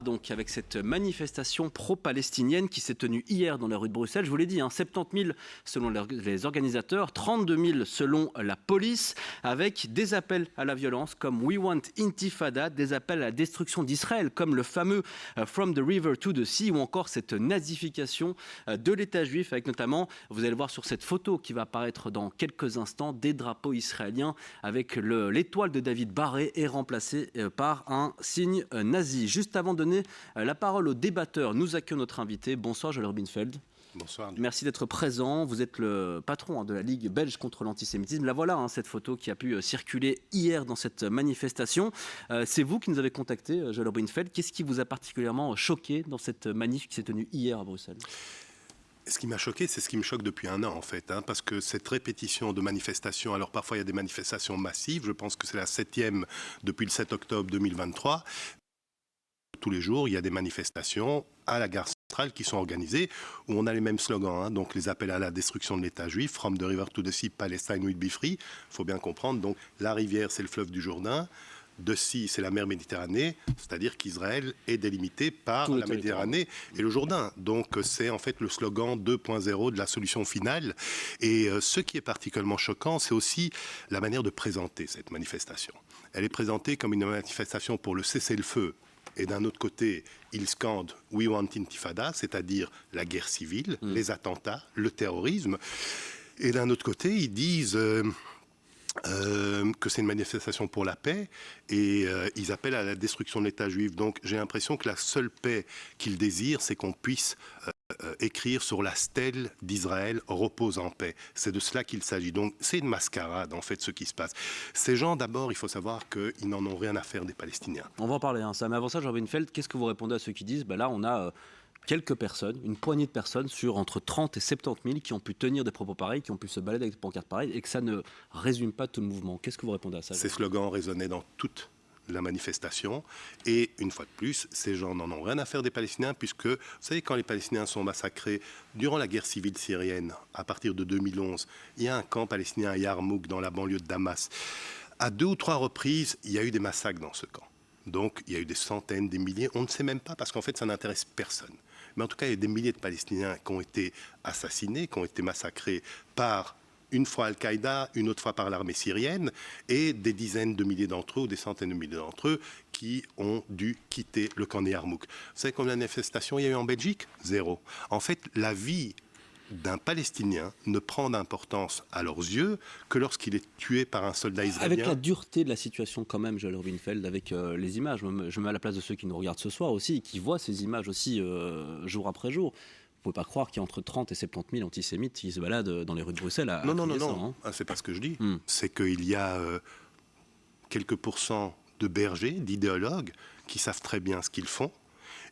Donc avec cette manifestation pro-palestinienne qui s'est tenue hier dans les rues de Bruxelles, je vous l'ai dit, 70 000 selon les organisateurs, 32 000 selon la police, avec des appels à la violence comme We Want Intifada, des appels à la destruction d'Israël comme le fameux From the River to the Sea, ou encore cette nazification de l'État juif, avec notamment, vous allez le voir sur cette photo qui va apparaître dans quelques instants, des drapeaux israéliens avec l'étoile de David barrée et remplacée par un signe nazi. Juste avant de donner la parole aux débatteurs, nous accueillons notre invité. Bonsoir, Joël Rubinfeld. Bonsoir. Merci d'être présent. Vous êtes le patron de la Ligue belge contre l'antisémitisme. La voilà, cette photo qui a pu circuler hier dans cette manifestation. C'est vous qui nous avez contacté, Joël Rubinfeld. Qu'est-ce qui vous a particulièrement choqué dans cette manif qui s'est tenue hier à Bruxelles ? Ce qui m'a choqué, c'est ce qui me choque depuis un an en fait, parce que cette répétition de manifestations, alors parfois il y a des manifestations massives, je pense que c'est la 7e depuis le 7 octobre 2023, tous les jours, il y a des manifestations à la gare centrale qui sont organisées où on a les mêmes slogans, donc les appels à la destruction de l'État juif, From the river to the sea, Palestine will be free. Il faut bien comprendre, donc la rivière c'est le fleuve du Jourdain, the sea c'est la mer Méditerranée, c'est-à-dire qu'Israël est délimité par la Méditerranée et le Jourdain. Donc c'est en fait le slogan 2.0 de la solution finale. Et ce qui est particulièrement choquant, c'est aussi la manière de présenter cette manifestation. Elle est présentée comme une manifestation pour le cessez-le-feu. Et d'un autre côté, ils scandent « We want Intifada », c'est-à-dire la guerre civile, les attentats, le terrorisme. Et d'un autre côté, ils disent que c'est une manifestation pour la paix et ils appellent à la destruction de l'État juif. Donc j'ai l'impression que la seule paix qu'ils désirent, c'est qu'on puisse écrire sur la stèle d'Israël repose en paix. C'est de cela qu'il s'agit. Donc c'est une mascarade en fait ce qui se passe. Ces gens d'abord, il faut savoir qu'ils n'en ont rien à faire des Palestiniens. On va en parler, ça. Mais avant ça, Jean Rubinfeld, qu'est-ce que vous répondez à ceux qui disent là on a quelques personnes, une poignée de personnes sur entre 30 et 70 000 qui ont pu tenir des propos pareils, qui ont pu se balader avec des pancartes pareilles et que ça ne résume pas tout le mouvement. Qu'est-ce que vous répondez à ça? Ces slogans résonnaient dans toute la manifestation et une fois de plus, ces gens n'en ont rien à faire des Palestiniens puisque, vous savez, quand les Palestiniens sont massacrés durant la guerre civile syrienne, à partir de 2011, il y a un camp palestinien à Yarmouk dans la banlieue de Damas. À 2 ou 3 reprises, il y a eu des massacres dans ce camp. Donc il y a eu des centaines, des milliers, on ne sait même pas parce qu'en fait ça n'intéresse personne. Mais en tout cas, il y a des milliers de Palestiniens qui ont été assassinés, qui ont été massacrés par une fois Al-Qaïda, une autre fois par l'armée syrienne, et des dizaines de milliers d'entre eux, ou des centaines de milliers d'entre eux, qui ont dû quitter le camp de Yarmouk. Vous savez combien de manifestations il y a eu en Belgique? 0. En fait, la vie d'un Palestinien ne prend d'importance à leurs yeux que lorsqu'il est tué par un soldat israélien. Avec la dureté de la situation quand même, Joël Rubinfeld, avec les images, je me mets à la place de ceux qui nous regardent ce soir aussi, et qui voient ces images aussi jour après jour. Vous ne pouvez pas croire qu'il y a entre 30 et 70 000 antisémites qui se baladent dans les rues de Bruxelles à Non. C'est pas ce que je dis. C'est qu'il y a quelques pourcents de bergers, d'idéologues, qui savent très bien ce qu'ils font.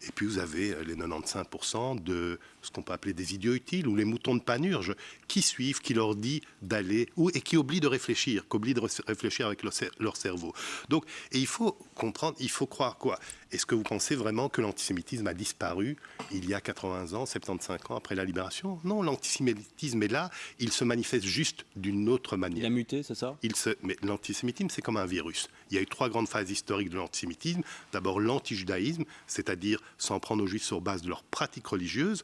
Et puis vous avez les 95% de ce qu'on peut appeler des idiots utiles ou les moutons de Panurge qui suivent, qui leur dit d'aller et qui oublient de réfléchir, avec leur cerveau. Donc, et il faut comprendre, il faut croire quoi? Est-ce que vous pensez vraiment que l'antisémitisme a disparu il y a 80 ans, 75 ans après la libération? Non, l'antisémitisme est là, il se manifeste juste d'une autre manière. Il a muté, c'est ça? Mais l'antisémitisme, c'est comme un virus. Il y a eu 3 grandes phases historiques de l'antisémitisme. D'abord l'antijudaïsme, c'est-à-dire s'en prendre aux juifs sur base de leurs pratiques religieuses.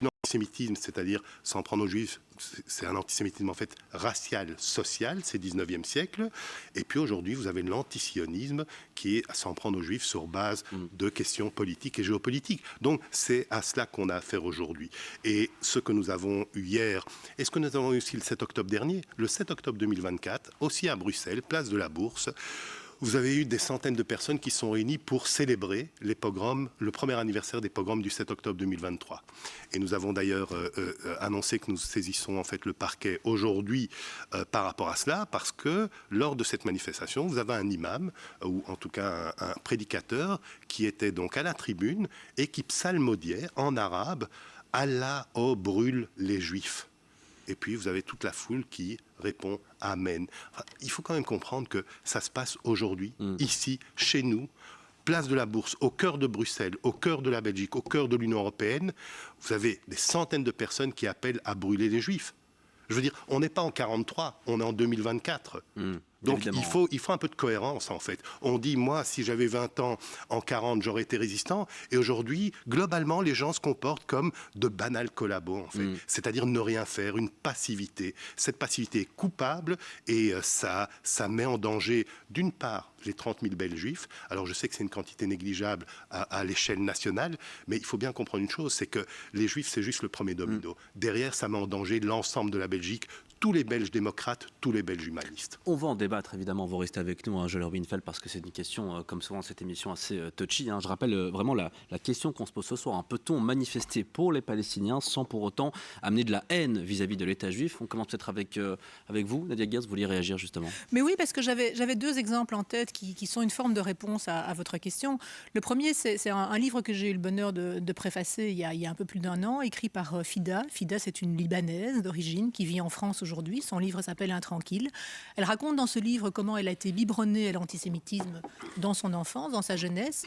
L'antisémitisme, c'est-à-dire s'en prendre aux juifs, c'est un antisémitisme en fait racial, social, c'est 19e siècle. Et puis aujourd'hui, vous avez l'antisionisme qui est à s'en prendre aux juifs sur base de questions politiques et géopolitiques. Donc c'est à cela qu'on a affaire aujourd'hui. Et ce que nous avons eu hier, et ce que nous avons eu aussi le 7 octobre dernier, le 7 octobre 2024, aussi à Bruxelles, place de la Bourse, vous avez eu des centaines de personnes qui sont réunies pour célébrer les pogroms, le premier anniversaire des pogroms du 7 octobre 2023. Et nous avons d'ailleurs annoncé que nous saisissons en fait le parquet aujourd'hui par rapport à cela, parce que lors de cette manifestation, vous avez un imam, ou en tout cas un prédicateur, qui était donc à la tribune et qui psalmodiait en arabe « Allah, oh, brûle les Juifs ». Et puis vous avez toute la foule qui répond « Amen ». Enfin, il faut quand même comprendre que ça se passe aujourd'hui, ici, chez nous, place de la Bourse, au cœur de Bruxelles, au cœur de la Belgique, au cœur de l'Union européenne. Vous avez des centaines de personnes qui appellent à brûler les Juifs. Je veux dire, on n'est pas en 1943, on est en 2024. Donc évidemment. il faut un peu de cohérence en fait. On dit moi si j'avais 20 ans en 40 j'aurais été résistant et aujourd'hui globalement les gens se comportent comme de banals collabos en fait. C'est-à-dire ne rien faire, une passivité. Cette passivité est coupable et ça met en danger d'une part les 30 000 Belges juifs. Alors je sais que c'est une quantité négligeable à l'échelle nationale, mais il faut bien comprendre une chose, c'est que les juifs c'est juste le premier domino. Derrière ça met en danger l'ensemble de la Belgique, tous les Belges démocrates, tous les Belges humanistes. On va en débattre, évidemment. Vous restez avec nous, Joël Winfeld, parce que c'est une question, comme souvent dans cette émission, assez touchy. Je rappelle vraiment la question qu'on se pose ce soir. Peut-on manifester pour les Palestiniens sans pour autant amener de la haine vis-à-vis de l'État juif? On commence peut-être avec vous, Nadia Guerz, vous vouliez réagir justement. Mais oui, parce que j'avais deux exemples en tête qui sont une forme de réponse à votre question. Le premier, c'est un livre que j'ai eu le bonheur de préfacer il y a un peu plus d'1 an, écrit par Fida. Fida, c'est une Libanaise d'origine qui vit en France aujourd'hui. Son livre s'appelle Intranquille. Elle raconte dans ce livre comment elle a été biberonnée à l'antisémitisme dans son enfance, dans sa jeunesse.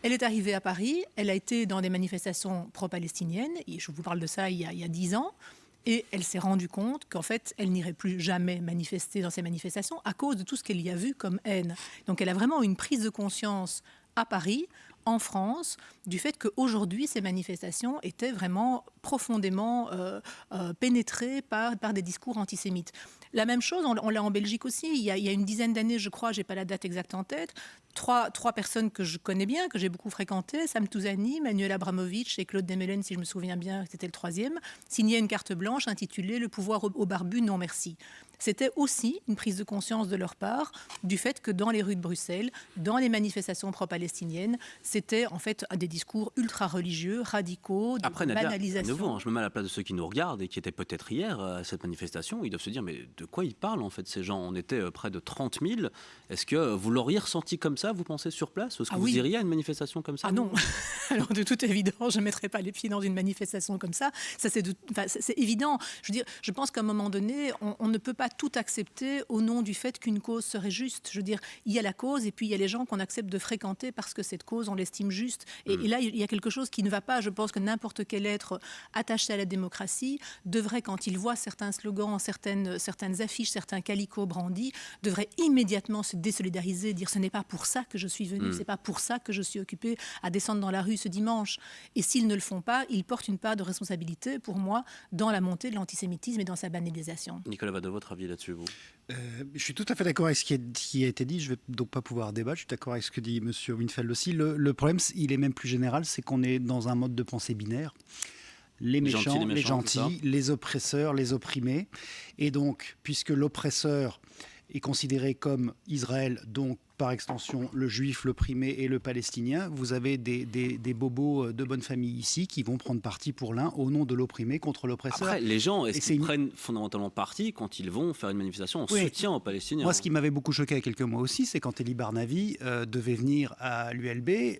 Elle est arrivée à Paris, elle a été dans des manifestations pro-palestiniennes, et je vous parle de ça il y a 10 ans, et elle s'est rendue compte qu'en fait, elle n'irait plus jamais manifester dans ces manifestations à cause de tout ce qu'elle y a vu comme haine. Donc elle a vraiment une prise de conscience à Paris, en France, du fait qu'aujourd'hui, ces manifestations étaient vraiment profondément pénétrées par des discours antisémites. La même chose, on l'a en Belgique aussi. Il y a une dizaine d'années, je crois, je n'ai pas la date exacte en tête, trois personnes que je connais bien, que j'ai beaucoup fréquentées, Sam Touzani, Manuel Abramovitch et Claude Demelen, si je me souviens bien, c'était le troisième, signaient une carte blanche intitulée « Le pouvoir aux barbus, non merci ». C'était aussi une prise de conscience de leur part du fait que dans les rues de Bruxelles, dans les manifestations pro-palestiniennes, c'était en fait des discours ultra-religieux, radicaux, de Après, Nadia, banalisation. à nouveau, je me mets à la place de ceux qui nous regardent et qui étaient peut-être hier à cette manifestation. Ils doivent se dire, mais de quoi ils parlent en fait ces gens? On était près de 30 000. Est-ce que vous l'auriez ressenti comme ça, vous pensez, sur place? Est-ce que vous iriez à une manifestation comme ça? Ah non, alors de toute évidence, je ne mettrai pas les pieds dans une manifestation comme ça. Ça c'est évident. Je veux dire, je pense qu'à un moment donné, on ne peut pas tout accepter au nom du fait qu'une cause serait juste. Je veux dire, il y a la cause et puis il y a les gens qu'on accepte de fréquenter parce que cette cause, on l'estime juste. Et là, il y a quelque chose qui ne va pas. Je pense que n'importe quel être attaché à la démocratie devrait, quand il voit certains slogans, certaines affiches, certains calicots brandis, devrait immédiatement se désolidariser, dire ce n'est pas pour ça que je suis venu, c'est pas pour ça que je suis occupé à descendre dans la rue ce dimanche. Et s'ils ne le font pas, ils portent une part de responsabilité, pour moi, dans la montée de l'antisémitisme et dans sa banalisation. Nicolas Vador, votre avis là-dessus, vous? Je suis tout à fait d'accord avec ce qui a été dit. Je ne vais donc pas pouvoir débattre. Je suis d'accord avec ce que dit M. Winfeld aussi. Le problème, il est même plus général, c'est qu'on est dans un mode de pensée binaire. Les méchants, les gentils, les oppresseurs, les opprimés. Et donc, puisque l'oppresseur est considéré comme Israël, donc par extension le juif, l'opprimé et le palestinien, vous avez des bobos de bonne famille ici qui vont prendre parti pour l'un au nom de l'opprimé contre l'oppresseur. Après, les gens, est-ce qu'ils prennent fondamentalement parti quand ils vont faire une manifestation en soutien aux Palestiniens? Moi, ce qui m'avait beaucoup choqué il y a quelques mois aussi, c'est quand Elie Barnavi devait venir à l'ULB,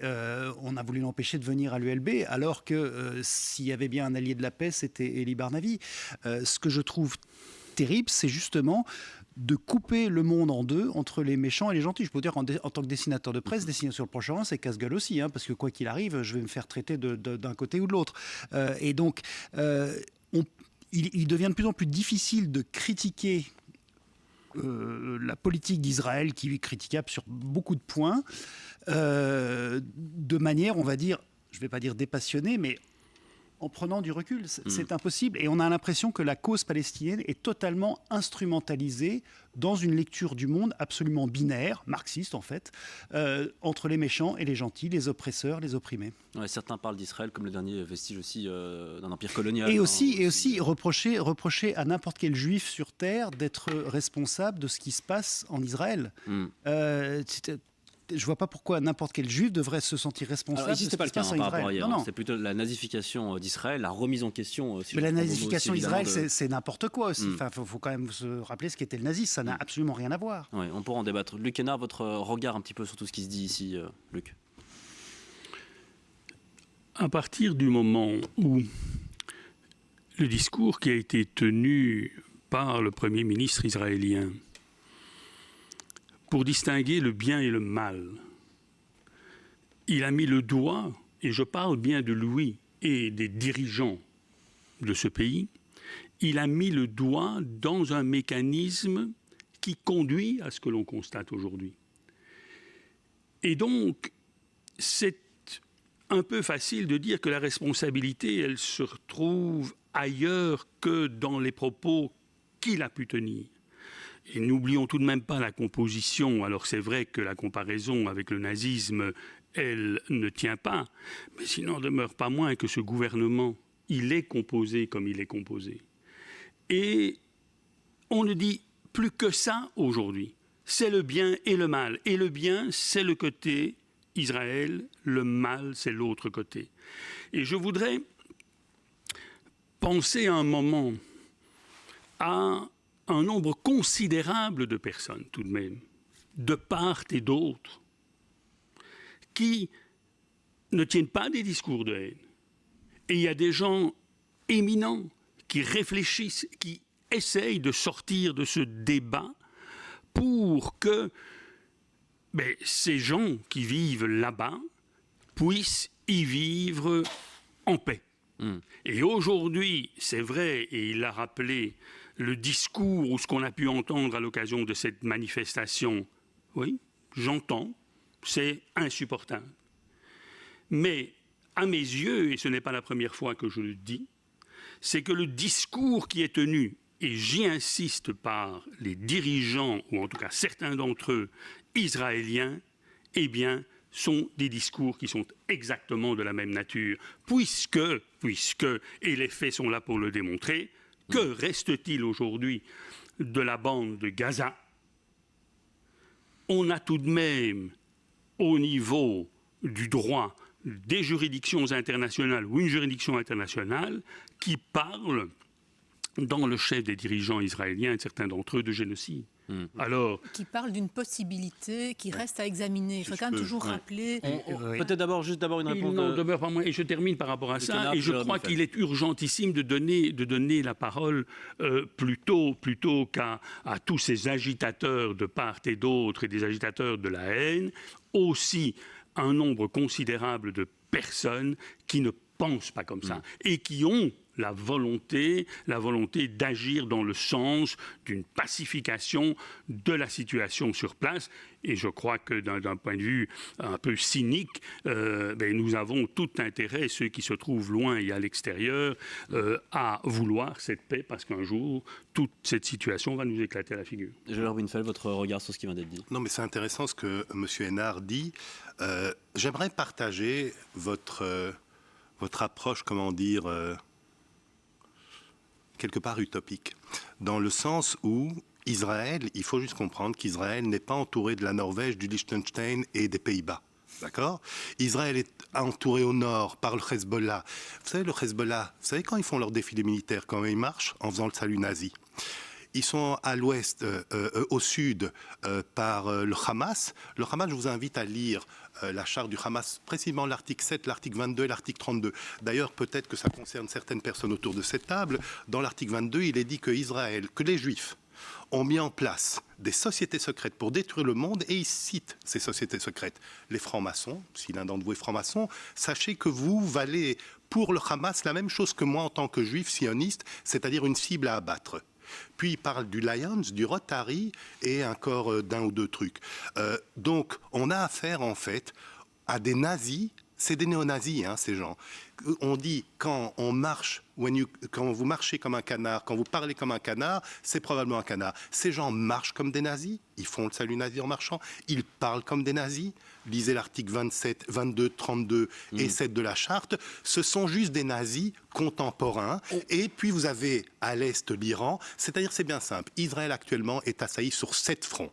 on a voulu l'empêcher de venir à l'ULB, alors que s'il y avait bien un allié de la paix, c'était Elie Barnavi. Ce que je trouve terrible, c'est justement de couper le monde en deux entre les méchants et les gentils. Je peux vous dire, en tant que dessinateur de presse, dessiner sur le Proche-Orient, c'est casse-gueule aussi, parce que quoi qu'il arrive, je vais me faire traiter d'un côté ou de l'autre. Et donc, il devient de plus en plus difficile de critiquer la politique d'Israël, qui est critiquable sur beaucoup de points, de manière, on va dire, je ne vais pas dire dépassionnée, mais en prenant du recul. C'est impossible. Et on a l'impression que la cause palestinienne est totalement instrumentalisée dans une lecture du monde absolument binaire, marxiste en fait, entre les méchants et les gentils, les oppresseurs, les opprimés. Ouais, certains parlent d'Israël comme le dernier vestige aussi d'un empire colonial. Et aussi reprocher à n'importe quel juif sur Terre d'être responsable de ce qui se passe en Israël. Je ne vois pas pourquoi n'importe quel juif devrait se sentir responsable. Alors, ici, ce n'est pas le cas par rapport à hier. C'est plutôt la nazification d'Israël, la remise en question. Mais la nazification d'Israël, c'est n'importe quoi aussi. Il faut quand même se rappeler ce qu'était le nazisme. Ça n'a absolument rien à voir. Oui, on pourra en débattre. Luc Hénard, votre regard un petit peu sur tout ce qui se dit ici, Luc. À partir du moment où le discours qui a été tenu par le Premier ministre israélien pour distinguer le bien et le mal, il a mis le doigt, et je parle bien de lui et des dirigeants de ce pays, il a mis le doigt dans un mécanisme qui conduit à ce que l'on constate aujourd'hui. Et donc, c'est un peu facile de dire que la responsabilité, elle se retrouve ailleurs que dans les propos qu'il a pu tenir. Et n'oublions tout de même pas la composition. Alors c'est vrai que la comparaison avec le nazisme, elle ne tient pas, mais il n'en demeure pas moins que ce gouvernement, il est composé comme il est composé. Et on ne dit plus que ça aujourd'hui. C'est le bien et le mal. Et le bien, c'est le côté Israël, le mal, c'est l'autre côté. Et je voudrais penser un moment à un nombre considérable de personnes, tout de même, de part et d'autre, qui ne tiennent pas des discours de haine. Et il y a des gens éminents qui réfléchissent, qui essayent de sortir de ce débat pour que ces gens qui vivent là-bas puissent y vivre en paix. Et aujourd'hui, c'est vrai, et il l'a rappelé, le discours ou ce qu'on a pu entendre à l'occasion de cette manifestation, oui, j'entends, c'est insupportable. Mais à mes yeux, et ce n'est pas la première fois que je le dis, c'est que le discours qui est tenu, et j'y insiste, par les dirigeants, ou en tout cas certains d'entre eux, israéliens, eh bien, sont des discours qui sont exactement de la même nature. Puisque, et les faits sont là pour le démontrer, que reste-t-il aujourd'hui de la bande de Gaza? On a tout de même, au niveau du droit, des juridictions internationales ou une juridiction internationale qui parle, dans le chef des dirigeants israéliens et certains d'entre eux, de génocide. Alors, qui parle d'une possibilité qui reste à examiner. Il faut quand même toujours rappeler. Peut-être d'abord une réponse. Il n'en demeure pas moins. Et je termine par rapport à ça. Et je crois qu'il est urgentissime de donner la parole plutôt qu'à tous ces agitateurs de part et d'autre et des agitateurs de la haine, aussi un nombre considérable de personnes qui ne pensent pas comme ça et qui ont la volonté d'agir dans le sens d'une pacification de la situation sur place. Et je crois que d'un point de vue un peu cynique, nous avons tout intérêt, ceux qui se trouvent loin et à l'extérieur, à vouloir cette paix, parce qu'un jour, toute cette situation va nous éclater à la figure. Gérard Winfeld, votre regard sur ce qui vient d'être dit. Non, mais c'est intéressant ce que M. Hénard dit. J'aimerais partager votre approche, comment dire, quelque part utopique, dans le sens où Israël, il faut juste comprendre qu'Israël n'est pas entouré de la Norvège, du Liechtenstein et des Pays-Bas. D'accord ? Israël est entouré au nord par le Hezbollah. Vous savez, le Hezbollah, vous savez quand ils font leur défilé militaire, quand ils marchent en faisant le salut nazi ? Ils sont à l'ouest, au sud, par le Hamas. Le Hamas, je vous invite à lire la charte du Hamas, précisément l'article 7, l'article 22 et l'article 32. D'ailleurs, peut-être que ça concerne certaines personnes autour de cette table. Dans l'article 22, il est dit que les Juifs ont mis en place des sociétés secrètes pour détruire le monde, et ils citent ces sociétés secrètes. Les francs-maçons, si l'un d'entre vous est franc-maçon, sachez que vous valez pour le Hamas la même chose que moi en tant que juif sioniste, c'est-à-dire une cible à abattre. Puis il parle du Lions, du Rotary et encore d'un ou deux trucs. Donc on a affaire en fait à des nazis, c'est des néo-nazis ces gens. On dit quand on marche, quand vous marchez comme un canard, quand vous parlez comme un canard, c'est probablement un canard. Ces gens marchent comme des nazis, ils font le salut nazi en marchant, ils parlent comme des nazis. Lisez l'article 27, 22, 32 et 7 de la charte. Ce sont juste des nazis contemporains. Et puis vous avez à l'est l'Iran. C'est-à-dire, c'est bien simple. Israël actuellement est assailli sur 7 fronts.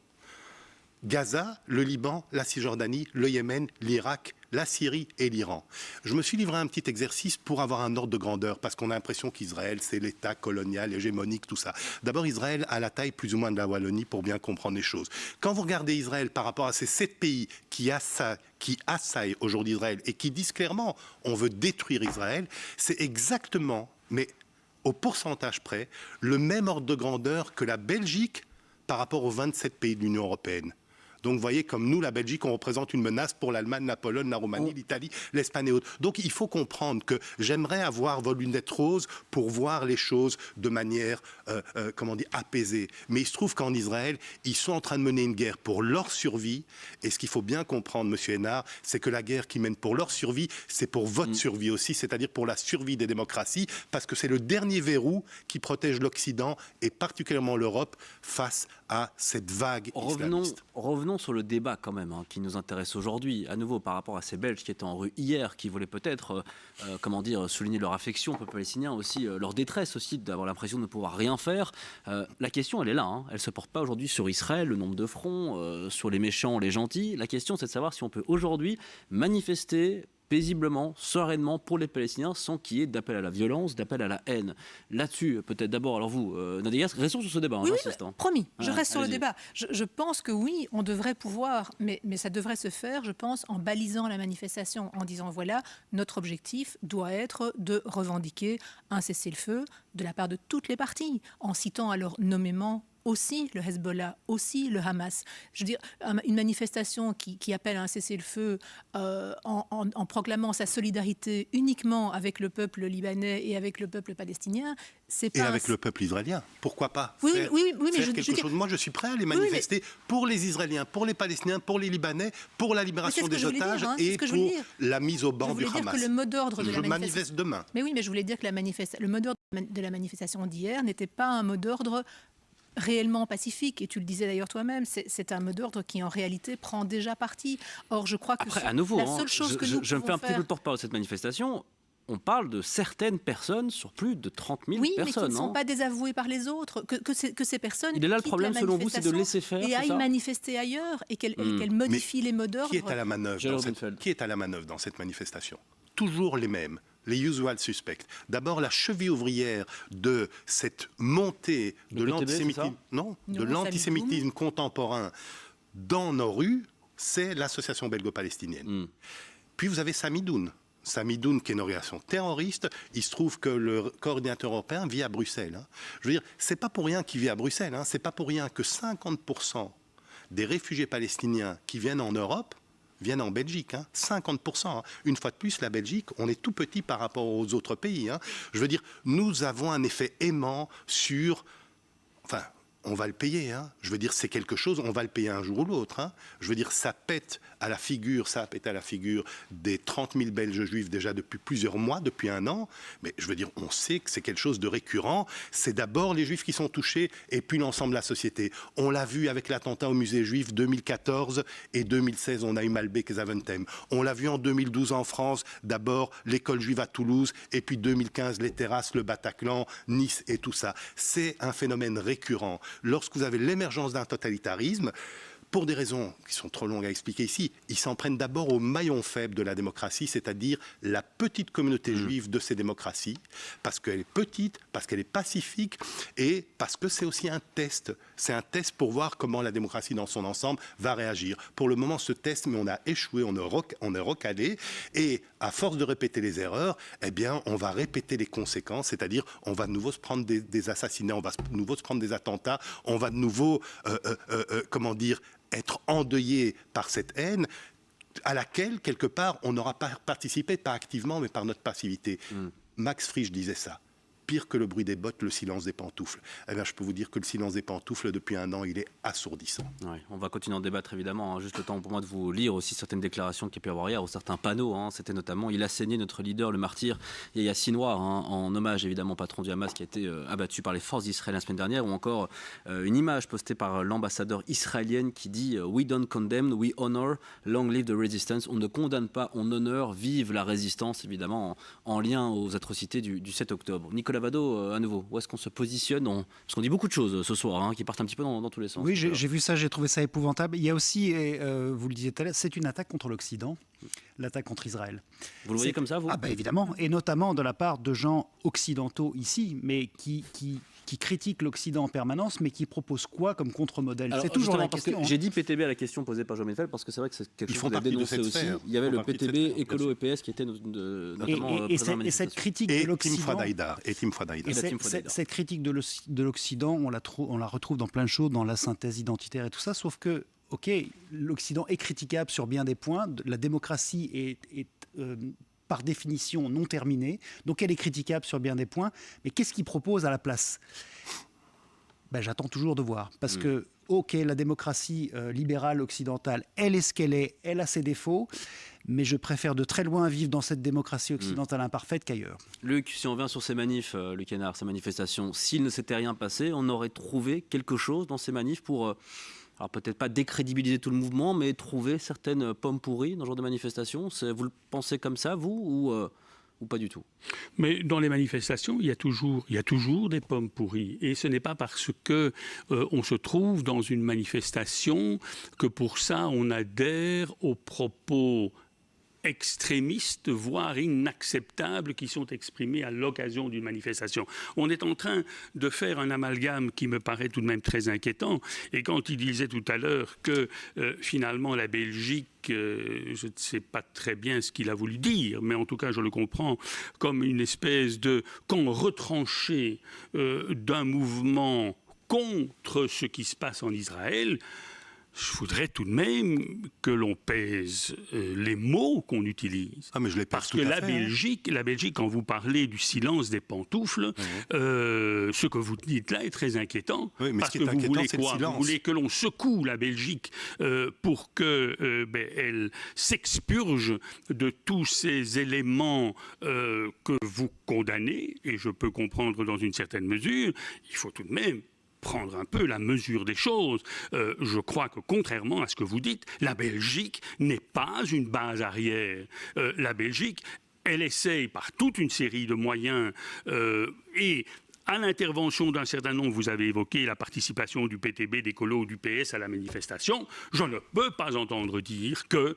Gaza, le Liban, la Cisjordanie, le Yémen, l'Irak, la Syrie et l'Iran. Je me suis livré à un petit exercice pour avoir un ordre de grandeur, parce qu'on a l'impression qu'Israël, c'est l'État colonial, hégémonique, tout ça. D'abord, Israël a la taille plus ou moins de la Wallonie pour bien comprendre les choses. Quand vous regardez Israël par rapport à ces 7 pays qui assaillent aujourd'hui Israël et qui disent clairement on veut détruire Israël, c'est exactement, mais au pourcentage près, le même ordre de grandeur que la Belgique par rapport aux 27 pays de l'Union européenne. Donc vous voyez, comme nous, la Belgique, on représente une menace pour l'Allemagne, la Pologne, la Roumanie, l'Italie, l'Espagne et autres. Donc il faut comprendre que j'aimerais avoir vos lunettes roses pour voir les choses de manière, apaisée. Mais il se trouve qu'en Israël, ils sont en train de mener une guerre pour leur survie. Et ce qu'il faut bien comprendre, Monsieur Hénard, c'est que la guerre qu'ils mènent pour leur survie, c'est pour votre survie aussi, c'est-à-dire pour la survie des démocraties, parce que c'est le dernier verrou qui protège l'Occident et particulièrement l'Europe face à cette vague islamiste. Revenons sur le débat quand même qui nous intéresse aujourd'hui, à nouveau par rapport à ces Belges qui étaient en rue hier, qui voulaient peut-être souligner leur affection au peuple palestinien, aussi leur détresse aussi d'avoir l'impression de ne pouvoir rien faire. La question elle est là, elle ne se porte pas aujourd'hui sur Israël, le nombre de fronts, sur les méchants, les gentils. La question c'est de savoir si on peut aujourd'hui manifester paisiblement, sereinement pour les Palestiniens sans qu'il y ait d'appel à la violence, d'appel à la haine. Là-dessus, peut-être d'abord, alors vous, Nadia, restons sur ce débat. Oui, promis, je reste sur le débat. Je pense que oui, on devrait pouvoir, mais ça devrait se faire, je pense, en balisant la manifestation, en disant voilà, notre objectif doit être de revendiquer un cessez-le-feu de la part de toutes les parties, en citant alors nommément aussi le Hezbollah, aussi le Hamas. Je veux dire, une manifestation qui appelle à un cessez-le-feu en proclamant sa solidarité uniquement avec le peuple libanais et avec le peuple palestinien, c'est pas... Et avec le peuple israélien, pourquoi pas oui, mais faire quelque chose. Moi, je suis prêt à les manifester pour les Israéliens, pour les Palestiniens, pour les Libanais, pour la libération des otages et pour la mise au banc du Hamas. Je voulais dire que le mot d'ordre de la manifestation... manifeste demain. Mais oui, mais je voulais dire que le mot d'ordre de la manifestation d'hier n'était pas un mot d'ordre réellement pacifique, et tu le disais d'ailleurs toi-même, c'est un mot d'ordre qui en réalité prend déjà parti. Or, je crois que après, à nouveau, la seule chose que nous je me fais un petit peu le porte-parole de cette manifestation. On parle de certaines personnes sur plus de 30 000 personnes. Oui, mais qui ne sont pas désavouées par les autres, que ces personnes... Il est là le problème, selon vous, c'est de laisser faire, et aillent manifester ailleurs, et qu'elles modifient les mots d'ordre. Qui est à la manœuvre dans cette manifestation? Toujours les mêmes. Les usual suspects. D'abord, la cheville ouvrière de cette montée de l'antisémitisme contemporain dans nos rues, c'est l'association belgo-palestinienne. Puis vous avez Samidoun. Samidoun, qui est une organisation terroriste. Il se trouve que le coordinateur européen vit à Bruxelles. Je veux dire, c'est pas pour rien qu'il vit à Bruxelles. C'est pas pour rien que 50% des réfugiés palestiniens qui viennent en Europe viennent en Belgique, 50%. Une fois de plus, la Belgique, on est tout petit par rapport aux autres pays. Je veux dire, nous avons un effet aimant sur... Enfin, on va le payer. Je veux dire, c'est quelque chose, on va le payer un jour ou l'autre. Je veux dire, ça pète à la figure des 30 000 Belges juifs déjà depuis plusieurs mois, depuis un an. Mais je veux dire, on sait que c'est quelque chose de récurrent. C'est d'abord les Juifs qui sont touchés et puis l'ensemble de la société. On l'a vu avec l'attentat au musée juif 2014 et 2016, on a eu Malbec et Zaventem. On l'a vu en 2012 en France, d'abord l'école juive à Toulouse et puis 2015 les terrasses, le Bataclan, Nice et tout ça. C'est un phénomène récurrent. Lorsque vous avez l'émergence d'un totalitarisme, pour des raisons qui sont trop longues à expliquer ici, ils s'en prennent d'abord au maillon faible de la démocratie, c'est-à-dire la petite communauté juive de ces démocraties, parce qu'elle est petite, parce qu'elle est pacifique, et parce que c'est aussi un test. C'est un test pour voir comment la démocratie dans son ensemble va réagir. Pour le moment, ce test, mais on a échoué, on est recalé, et à force de répéter les erreurs, eh bien, on va répéter les conséquences, c'est-à-dire on va de nouveau se prendre des assassinats, on va de nouveau se prendre des attentats, on va de nouveau, être endeuillé par cette haine à laquelle, quelque part, on n'aura pas participé, pas activement, mais par notre passivité. Max Frisch disait ça. Pire que le bruit des bottes, le silence des pantoufles. Eh bien, je peux vous dire que le silence des pantoufles, depuis un an, il est assourdissant. Ouais, on va continuer à en débattre, évidemment. Juste le temps pour moi de vous lire aussi certaines déclarations qu'il y a pu avoir hier, ou certains panneaux. C'était notamment, il a saigné notre leader, le martyr Yahya Sinwar, en hommage, évidemment, patron du Hamas, qui a été abattu par les forces d'Israël la semaine dernière, ou encore une image postée par l'ambassadeur israélienne qui dit « We don't condemn, we honor, long live the resistance ». On ne condamne pas, on honore, vive la résistance, évidemment, en lien aux atrocités du 7 octobre. Nicolas Vado, à nouveau, où est-ce qu'on se positionne parce qu'on dit beaucoup de choses ce soir, qui partent un petit peu dans tous les sens. Oui, j'ai vu ça, j'ai trouvé ça épouvantable. Il y a aussi, vous le disiez tout à l'heure, c'est une attaque contre l'Occident, l'attaque contre Israël. Vous le voyez comme ça, vous ? Ah ben évidemment, et notamment de la part de gens occidentaux ici, mais qui critiquent l'Occident en permanence, mais qui proposent quoi comme contre-modèle? C'est toujours la question. J'ai dit PTB à la question posée par Jean Michel, parce que c'est vrai que c'est quelque chose qu'on a dénoncé aussi. Il y avait le PTB, Écolo et PS qui étaient notamment présents à la cette critique de l'Occident... Et Tim Fouad Haïdar. Cette critique de l'Occident, on la retrouve dans plein de choses, dans la synthèse identitaire et tout ça, sauf que OK, l'Occident est critiquable sur bien des points. La démocratie est par définition non terminée. Donc elle est critiquable sur bien des points. Mais qu'est-ce qu'il propose à la place ? J'attends toujours de voir. Parce que, OK, la démocratie libérale occidentale, elle est ce qu'elle est, elle a ses défauts. Mais je préfère de très loin vivre dans cette démocratie occidentale imparfaite qu'ailleurs. Luc, si on vient sur ces manifs, Luc Hénard, ces manifestations, s'il ne s'était rien passé, on aurait trouvé quelque chose dans ces manifs pour... alors peut-être pas décrédibiliser tout le mouvement, mais trouver certaines pommes pourries dans ce genre de manifestation. Vous le pensez comme ça, vous, ou pas du tout? Mais dans les manifestations, il y a toujours des pommes pourries. Et ce n'est pas parce que on se trouve dans une manifestation que pour ça on adhère aux propos extrémistes, voire inacceptables, qui sont exprimés à l'occasion d'une manifestation. On est en train de faire un amalgame qui me paraît tout de même très inquiétant. Et quand il disait tout à l'heure que finalement la Belgique, je ne sais pas très bien ce qu'il a voulu dire, mais en tout cas je le comprends comme une espèce de camp retranché d'un mouvement contre ce qui se passe en Israël. Je voudrais tout de même que l'on pèse les mots qu'on utilise. Ah, mais je les pèse parce que la Belgique, quand vous parlez du silence des pantoufles, ce que vous dites là est très inquiétant. Oui, mais parce ce qui est que vous inquiétant, voulez c'est quoi? le silence. Vous voulez que l'on secoue la Belgique pour que elle s'expurge de tous ces éléments que vous condamnez, et je peux comprendre dans une certaine mesure. Il faut tout de même prendre un peu la mesure des choses. Je crois que contrairement à ce que vous dites, la Belgique n'est pas une base arrière. La Belgique, elle essaye par toute une série de moyens et à l'intervention d'un certain nombre, vous avez évoqué la participation du PTB, des colos ou du PS à la manifestation. Je ne peux pas entendre dire que,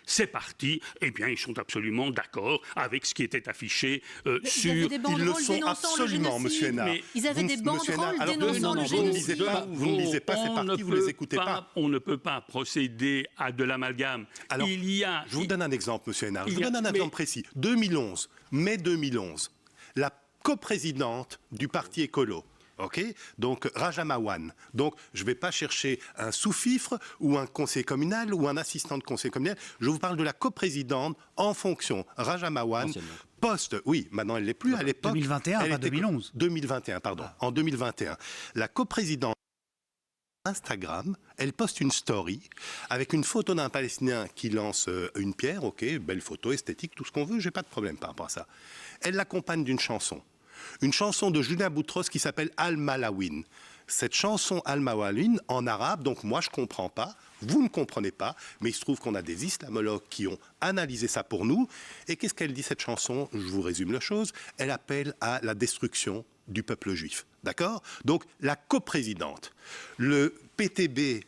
c'est parti, ils sont absolument d'accord avec ce qui était affiché sur... Ils le sont absolument, monsieur Hénard. Ils avaient des banderoles dénonçant le génocide. Vous ne disiez pas c'est parti, vous ne les écoutez pas. On ne peut pas procéder à de l'amalgame. Alors, je vous donne un exemple, monsieur Hénard. Je vous donne un exemple précis. 2011, mai 2011, la coprésidente du parti écolo. OK ? Donc, Raja Mawan. Donc, je ne vais pas chercher un sous-fifre ou un conseiller communal ou un assistant de conseiller communal. Je vous parle de la coprésidente en fonction. Raja Mawan, poste... Oui, maintenant, elle ne l'est plus. À l'époque... 2021, pas 2011. 2021, pardon. En 2021. La coprésidente Instagram, elle poste une story avec une photo d'un Palestinien qui lance une pierre. OK, belle photo, esthétique, tout ce qu'on veut. Je n'ai pas de problème par rapport à ça. Elle l'accompagne d'une chanson. Une chanson de Julien Boutros qui s'appelle Al-Malawin. Cette chanson Al-Malawin en arabe, donc moi je ne comprends pas, vous ne comprenez pas, mais il se trouve qu'on a des islamologues qui ont analysé ça pour nous. Et qu'est-ce qu'elle dit cette chanson? Je vous résume la chose. Elle appelle à la destruction du peuple juif. D'accord? Donc la coprésidente, le PTB,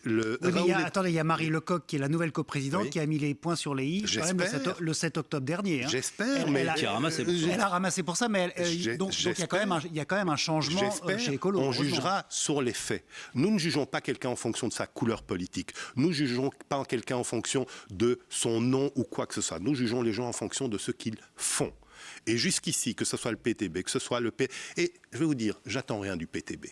attendez, il y a Marie Lecoq qui est la nouvelle coprésidente qui a mis les points sur les i quand même le 7 octobre dernier. Hein. J'espère, qui a ramassé pour ça. Elle a ramassé pour ça, mais donc il y a quand même un changement chez Écolo. On jugera sur les faits. Nous ne jugeons pas quelqu'un en fonction de sa couleur politique. Nous ne jugeons pas quelqu'un en fonction de son nom ou quoi que ce soit. Nous jugeons les gens en fonction de ce qu'ils font. Et jusqu'ici, que ce soit le PTB, que ce soit le P... Et je vais vous dire, j'attends rien du PTB.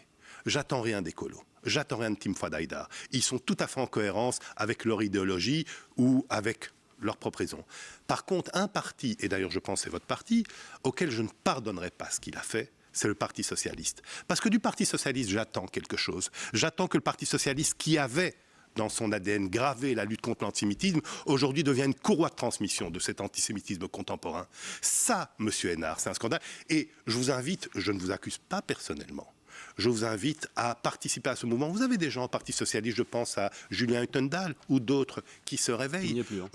J'attends rien d'Écolo. J'attends rien de Tim Fouad Haïdar. Ils sont tout à fait en cohérence avec leur idéologie ou avec leur propre raison. Par contre, un parti, et d'ailleurs je pense que c'est votre parti, auquel je ne pardonnerai pas ce qu'il a fait, c'est le Parti socialiste. Parce que du Parti socialiste, j'attends quelque chose. J'attends que le Parti socialiste qui avait dans son ADN gravé la lutte contre l'antisémitisme, aujourd'hui devient une courroie de transmission de cet antisémitisme contemporain. Ça, monsieur Hénard, c'est un scandale. Et je vous invite, je ne vous accuse pas personnellement, je vous invite à participer à ce mouvement. Vous avez des gens au Parti socialiste, je pense à Julien Huttendal ou d'autres qui se réveillent. Il n'y est plus. Hein.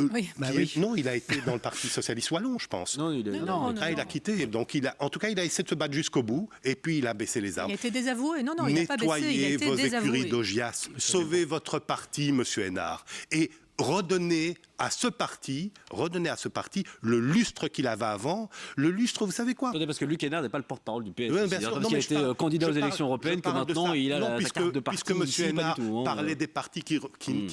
Non, il a été dans le Parti socialiste wallon, je pense. Non, il a quitté. Donc, en tout cas, il a essayé de se battre jusqu'au bout et puis il a baissé les armes. Il a été désavoué. Non, il n'a pas baissé. Il a été Nettoyez vos désavoué. écuries d'Ogias. Sauvez votre parti, monsieur Hénard. Et redonner à ce parti le lustre qu'il avait avant. Le lustre, vous savez quoi? Attendez, parce que Luc Hénard n'est pas le porte-parole du PS. Oui, C'est parce qu'il a été candidat aux élections européennes que maintenant il a la carte de parti. Puisque M. Hénard parlait des partis qui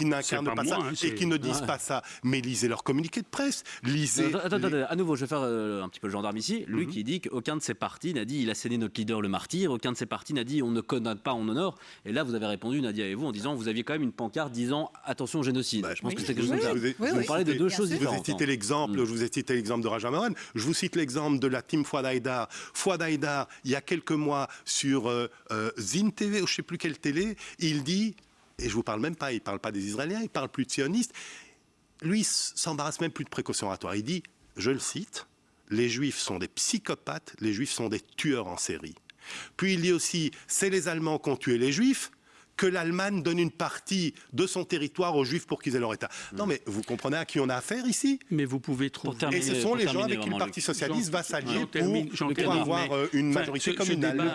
n'incarnent pas ça et qui ne disent pas ça. Mais lisez leur communiqué de presse. Lisez. Attendez, à nouveau, je vais faire un petit peu le gendarme ici. Luc, il dit qu'aucun de ces partis n'a dit il a scellé notre leader le martyr. Aucun de ces partis n'a dit on ne condamne pas, on honore. Et là, vous avez répondu, Nadia et vous, en disant vous aviez quand même une pancarte disant attention au génocide. Je pense que c'était quelque chose comme ça. Vous parlez de deux choses différentes. Je vous ai cité l'exemple de Raja Mohan. Je vous cite l'exemple de la team Fouad Haïdar. Fouad Haïdar, il y a quelques mois, sur Zine TV, ou je ne sais plus quelle télé, il dit, et je ne vous parle même pas, il ne parle pas des Israéliens, il ne parle plus de sionistes, lui, il s'embarrasse même plus de précaution oratoire. Il dit, je le cite, les Juifs sont des psychopathes, les Juifs sont des tueurs en série. Puis il dit aussi, c'est les Allemands qui ont tué les Juifs, que l'Allemagne donne une partie de son territoire aux Juifs pour qu'ils aient leur État. Non, mais vous comprenez à qui on a affaire ici? Mais vous pouvez trouver... Et ce sont les gens avec qui le Parti Socialiste va s'allier pour avoir une majorité communale.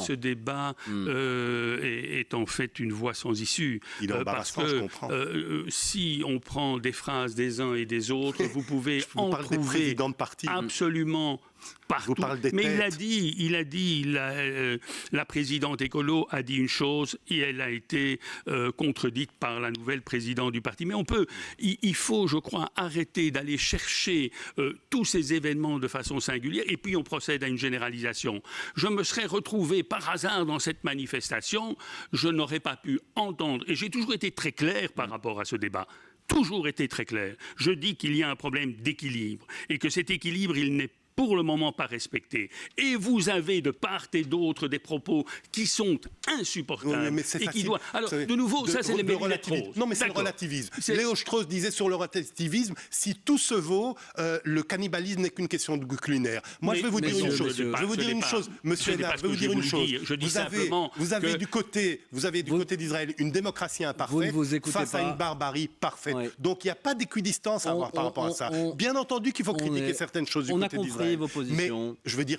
Ce débat est en fait une voie sans issue. Il est embarrassant, je comprends. Si on prend des phrases des uns et des autres, vous pouvez en trouver absolument... partout. Mais il a dit, la présidente écolo a dit une chose et elle a été contredite par la nouvelle présidente du parti. Mais il faut, je crois, arrêter d'aller chercher tous ces événements de façon singulière et puis on procède à une généralisation. Je me serais retrouvé par hasard dans cette manifestation, je n'aurais pas pu entendre, et j'ai toujours été très clair par rapport à ce débat. Toujours été très clair. Je dis qu'il y a un problème d'équilibre et que cet équilibre, il n'est pour le moment pas respecté. Et vous avez de part et d'autre des propos qui sont insupportables. Mais c'est facile. Alors, de nouveau, ça c'est les relativismes. Non, mais c'est le relativisme. Léo Strauss disait sur le relativisme, si tout se vaut, le cannibalisme n'est qu'une question de goût culinaire. Moi, je vais vous dire une chose. Je vais vous dire une chose, monsieur Hénard, je vais vous dire une chose. Vous avez du côté d'Israël une démocratie imparfaite face à une barbarie parfaite. Donc, il n'y a pas d'équidistance à avoir par rapport à ça. Bien entendu qu'il faut critiquer certaines choses du côté d'Israël. Mais je veux dire,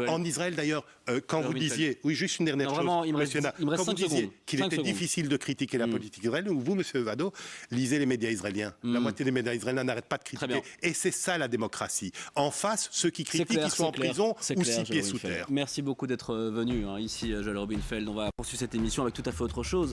en Israël d'ailleurs, quand vous disiez, oui, juste une dernière chose, quand vous disiez qu'il était difficile de critiquer la politique israélienne, ou vous, monsieur Vado, lisez les médias israéliens. La moitié des médias israéliens n'arrêtent pas de critiquer. Et c'est ça la démocratie. En face, ceux qui critiquent, ils sont en prison ou 6 pieds sous terre. Merci beaucoup d'être venu ici, Joël Robinfeld. On va poursuivre cette émission avec tout à fait autre chose.